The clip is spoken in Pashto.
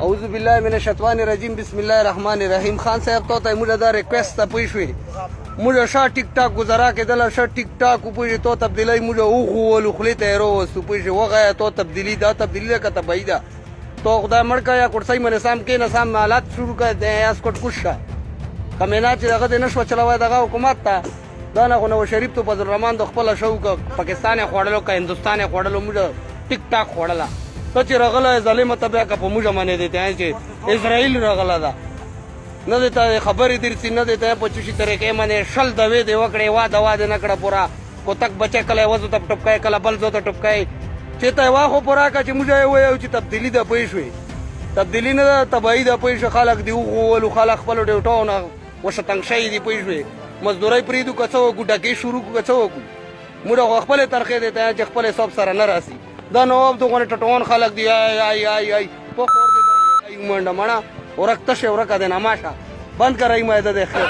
اعوذ بالله من الشیطان الرجیم بسم الله الرحمن الرحیم. خان صاحب تو ته موږ دا ریکوست ته پوه شوې موږ شا ټیک ټاک گزارا کېدله ښه ټیک ټاک وپوهېږې تو تبدیلۍ موږ وغولو خولې ته یې راووستو پوهېږې وغایه تو تبدیلي دا تبدیلي ده که تبعي ده تو خدای مړ که یا کورسۍ منې سام کښېنه سام حالات شروع کړه د اسکوټ کوش شه کمینا چې دغه دې نه شوه چلوی دغه حکومت ته دا نه خو نواز شریف تو فضل الرحمن د خپله شو که پاکستان یې خوړلو که هندوستان یې خوړلو موږ ټیک ټاک خوړله ته چې راغلی ظالمه ته بیا که په موږ منې دی ته چې اسرائیل راغله ده نه دی ته خبرې درسي نه دی ته په چوشي طریقې منې شل دوې دې وکړې واده واده نه کړه پوره کوتک بچی کله یې وزو ته ټپکوي کله بل زو ته ټپکوي چې ته یې واخو پوره کړه چې موږ یې وویو چې تبدیلي ده پوه شوې تبدیلي نه ده تبعي ده پوه شوې خلک دې وغولو خلک خپلو ډیوټو نه وشتنګ شوي دي پوه شوې مزدورۍ پرېږدو که څه وکړو ډکې شروع کړو که څه وکړو موږ خو خپلې ترخې دی ته چې خپل حساب سره نه راسي دا نواب دغونه ټټوان خلک دی ای په خور دی منډه مړه ورک تشه ورکه دی نماشه بند کرای مایده دی خیر